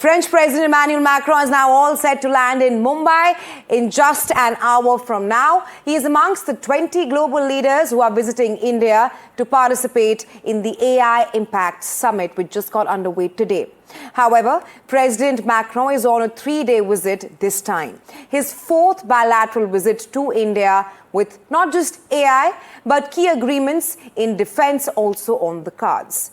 French President Emmanuel Macron is now all set to land in Mumbai in just an hour from now. He is amongst the 20 global leaders who are visiting India to participate in the AI Impact Summit, which just got underway today. However, President Macron is on a 3-day visit this time. His 4th bilateral visit to India with not just AI, but key agreements in defense also on the cards.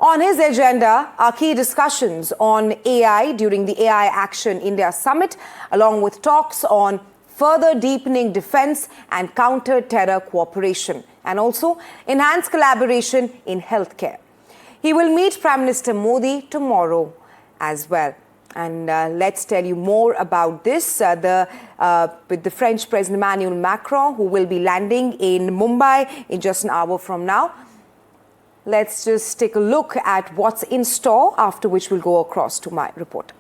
On his agenda are key discussions on AI during the AI Action India Summit, along with talks on further deepening defense and counter-terror cooperation, and also enhanced collaboration in healthcare. He will meet Prime Minister Modi tomorrow as well. And let's tell you more about this with the French President Emmanuel Macron, who will be landing in Mumbai in just an hour from now. Let's just take a look at what's in store, after which we'll go across to my report.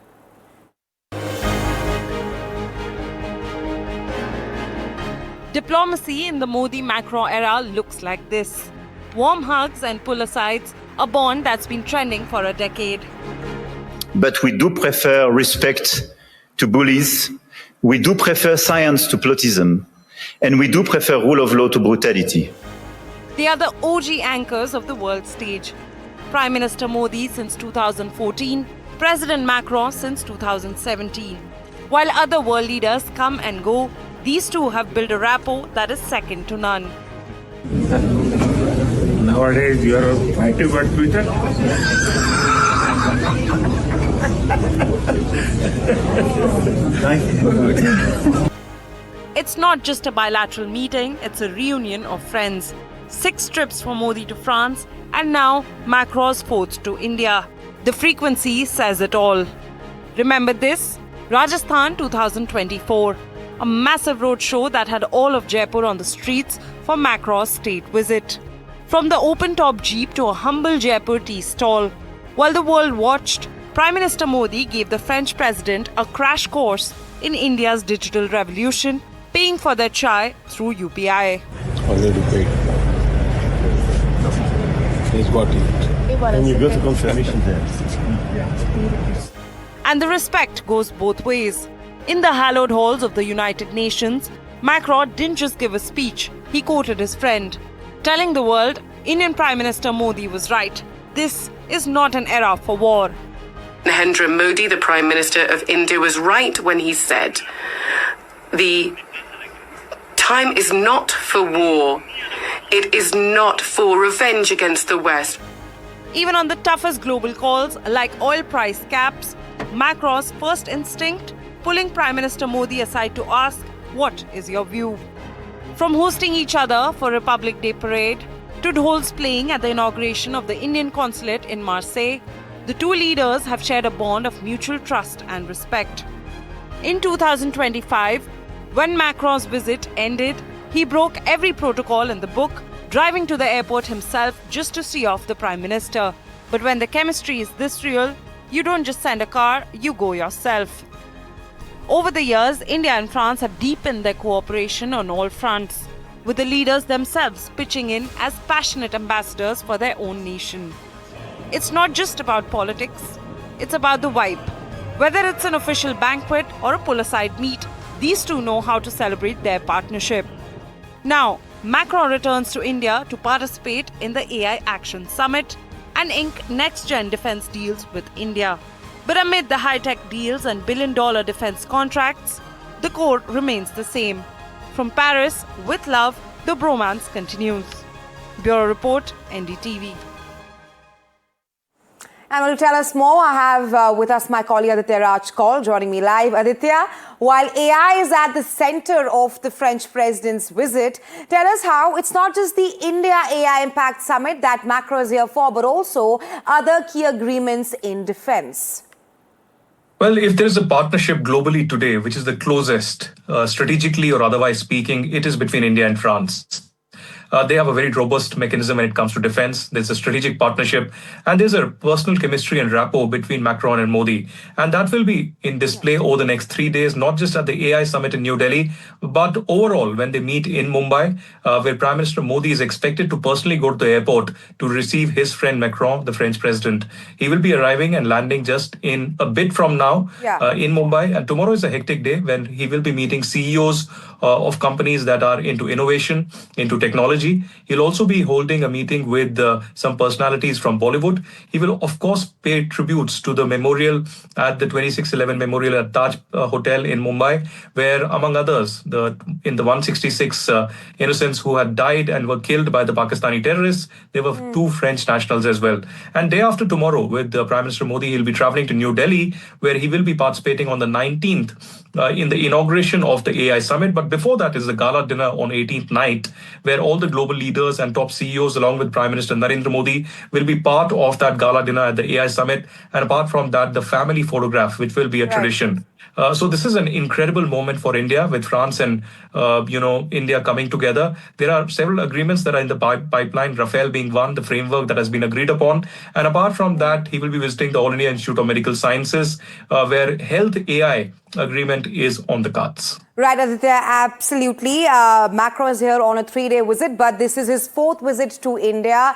Diplomacy in the Modi-Macron era looks like this. Warm hugs and pull-asides, a bond that's been trending for a decade. But we do prefer respect to bullies, we do prefer science to plotism, and we do prefer rule of law to brutality. They are the OG anchors of the world stage. Prime Minister Modi since 2014, President Macron since 2017. While other world leaders come and go, these two have built a rapport that is second to none. Nowadays, you are active on Twitter. It's not just a bilateral meeting, it's a reunion of friends. 6 trips for Modi to France, and now Macron's 4th to India. The frequency says it all. Remember this? Rajasthan 2024. A massive roadshow that had all of Jaipur on the streets for Macron's state visit. From the open-top jeep to a humble Jaipur tea stall. While the world watched, Prime Minister Modi gave the French president a crash course in India's digital revolution, paying for their chai through UPI. Already paid. He's got it. And you got the confirmation there. And the respect goes both ways. In the hallowed halls of the United Nations, Macron didn't just give a speech, he quoted his friend, telling the world Indian Prime Minister Modi was right. This is not an era for war. Narendra Modi, the Prime Minister of India, was right when he said, the time is not for war. It is not for revenge against the West. Even on the toughest global calls, like oil price caps, Macron's first instinct, pulling Prime Minister Modi aside to ask, what is your view? From hosting each other for Republic Day parade, to dhols playing at the inauguration of the Indian consulate in Marseille, the two leaders have shared a bond of mutual trust and respect. In 2025, when Macron's visit ended, he broke every protocol in the book, driving to the airport himself just to see off the Prime Minister. But when the chemistry is this real, you don't just send a car, you go yourself. Over the years, India and France have deepened their cooperation on all fronts, with the leaders themselves pitching in as passionate ambassadors for their own nation. It's not just about politics, it's about the vibe. Whether it's an official banquet or a pull-aside meet, these two know how to celebrate their partnership. Now, Macron returns to India to participate in the AI Action Summit and ink next-gen defense deals with India. But amid the high-tech deals and billion-dollar defense contracts, the core remains the same. From Paris, with love, the bromance continues. Bureau Report, NDTV. And to tell us more, I have with us my colleague Aditya Rajkol joining me live. Aditya, while AI is at the center of the French president's visit, tell us how it's not just the India AI Impact Summit that Macron is here for, but also other key agreements in defense. Well, if there's a partnership globally today, which is the closest, strategically or otherwise speaking, it is between India and France. They have a very robust mechanism when it comes to defense. There's a strategic partnership, and there's a personal chemistry and rapport between Macron and Modi. And that will be in display over the next 3 days, not just at the AI summit in New Delhi, but overall when they meet in Mumbai, where Prime Minister Modi is expected to personally go to the airport to receive his friend Macron, the French president. He will be arriving and landing just in a bit from now in Mumbai. And tomorrow is a hectic day when he will be meeting CEOs of companies that are into innovation, into technology. He'll also be holding a meeting with some personalities from Bollywood. He will, of course, pay tributes to the memorial at the 2611 Memorial at Taj Hotel in Mumbai, where, among others, in the 166 innocents who had died and were killed by the Pakistani terrorists, there were 2 French nationals as well. And day after tomorrow, with Prime Minister Modi, he'll be traveling to New Delhi, where he will be participating on the 19th in the inauguration of the AI summit. But before that is the gala dinner on 18th night, where all the global leaders and top CEOs, along with Prime Minister Narendra Modi, will be part of that gala dinner at the AI summit. And apart from that, the family photograph, which will be a tradition. So this is an incredible moment for India, with France and India coming together. There are several agreements that are in the pipeline, Rafale being one, the framework that has been agreed upon. And apart from that, he will be visiting the All India Institute of Medical Sciences, where health AI agreement is on the cards. Right, Aditya, absolutely. Macron is here on a 3-day visit, but this is his 4th visit to India.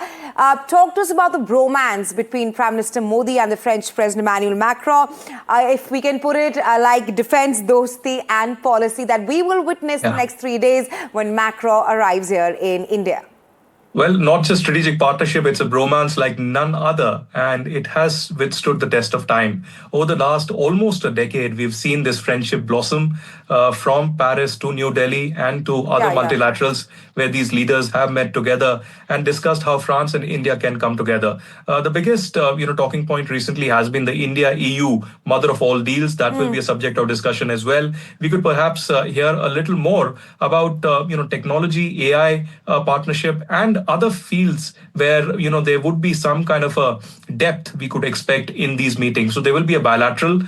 Talk to us about the bromance between Prime Minister Modi and the French President Emmanuel Macron. If we can put it like defense, Dosti and policy that we will witness the next 3 days when Macron arrives here in India. Well, not just strategic partnership, it's a bromance like none other, and it has withstood the test of time. Over the last almost a decade, we've seen this friendship blossom from Paris to New Delhi and to other multilaterals, where these leaders have met together and discussed how France and India can come together. The biggest talking point recently has been the India-EU mother of all deals. That will be a subject of discussion as well. We could perhaps hear a little more about technology, AI partnership, and other fields where there would be some kind of a depth we could expect in these meetings. So there will be a bilateral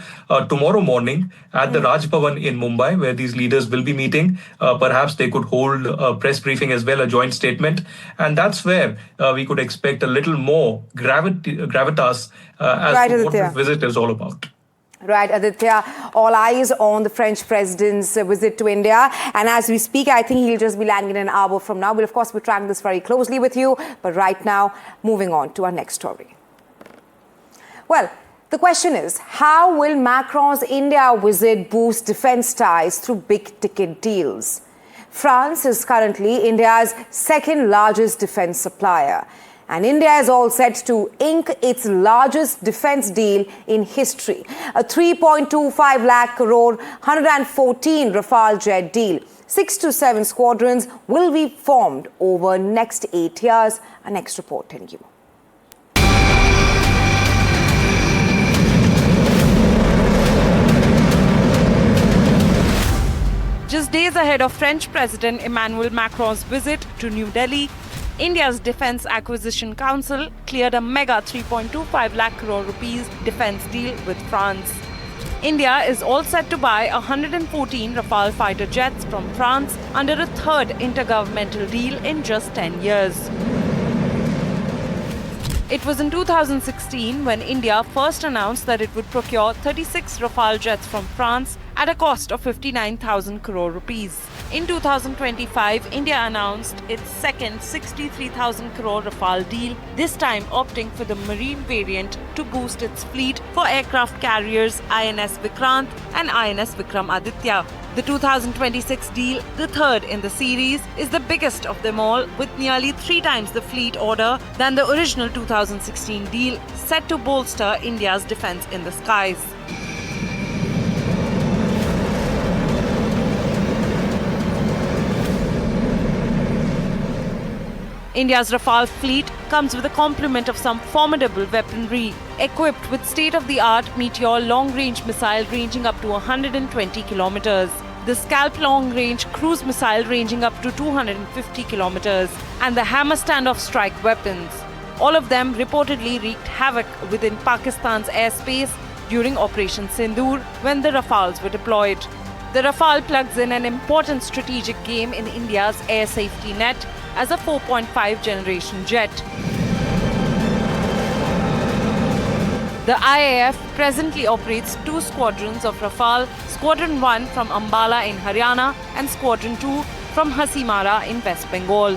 tomorrow morning at the Raj Bhavan in Mumbai, where these leaders will be meeting. Perhaps they could hold a press briefing as well, a joint statement, and that's where we could expect a little more gravitas as to what this visit is all about. Right, Aditya, all eyes on the French president's visit to India. And as we speak, I think he'll just be landing in an hour from now. We'll, of course, be tracking this very closely with you. But right now, moving on to our next story. Well, the question is, how will Macron's India visit boost defense ties through big-ticket deals? France is currently India's 2nd largest defense supplier. And India is all set to ink its largest defense deal in history, a 3.25 lakh crore, 114 Rafale jet deal. 6 to 7 squadrons will be formed over next 8 years. Our next report telling you. Just days ahead of French President Emmanuel Macron's visit to New Delhi, India's Defence Acquisition Council cleared a mega 3.25 lakh crore rupees defence deal with France. India is all set to buy 114 Rafale fighter jets from France under a 3rd intergovernmental deal in just 10 years. It was in 2016 when India first announced that it would procure 36 Rafale jets from France at a cost of 59,000 crore rupees. In 2025, India announced its 2nd 63,000 crore Rafale deal, this time opting for the marine variant to boost its fleet for aircraft carriers INS Vikrant and INS Vikramaditya. The 2026 deal, the 3rd in the series, is the biggest of them all, with nearly 3 times the fleet order than the original 2016 deal, set to bolster India's defense in the skies. India's Rafale fleet comes with a complement of some formidable weaponry, equipped with state-of-the-art Meteor long-range missile ranging up to 120 kilometers, the Scalp long-range cruise missile ranging up to 250 kilometers, and the Hammer standoff strike weapons. All of them reportedly wreaked havoc within Pakistan's airspace during Operation Sindoor when the Rafales were deployed. The Rafale plugs in an important strategic game in India's air safety net, as a 4.5 generation jet. The IAF presently operates 2 squadrons of Rafale, Squadron 1 from Ambala in Haryana and Squadron 2 from Hasimara in West Bengal.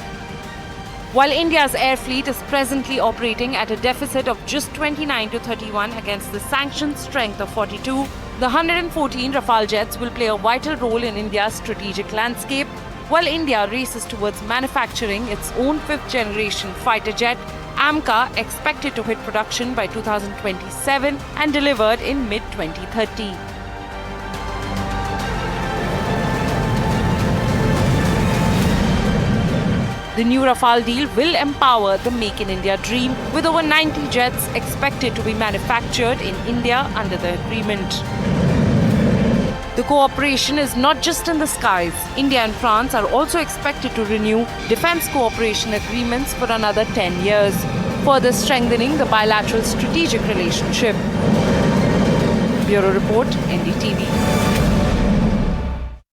While India's air fleet is presently operating at a deficit of just 29 to 31 against the sanctioned strength of 42, the 114 Rafale jets will play a vital role in India's strategic landscape, while India races towards manufacturing its own 5th generation fighter jet, AMCA, expected to hit production by 2027 and delivered in mid-2030. The new Rafale deal will empower the Make in India dream, with over 90 jets expected to be manufactured in India under the agreement. The cooperation is not just in the skies. India and France are also expected to renew defense cooperation agreements for another 10 years, further strengthening the bilateral strategic relationship. Bureau Report, NDTV.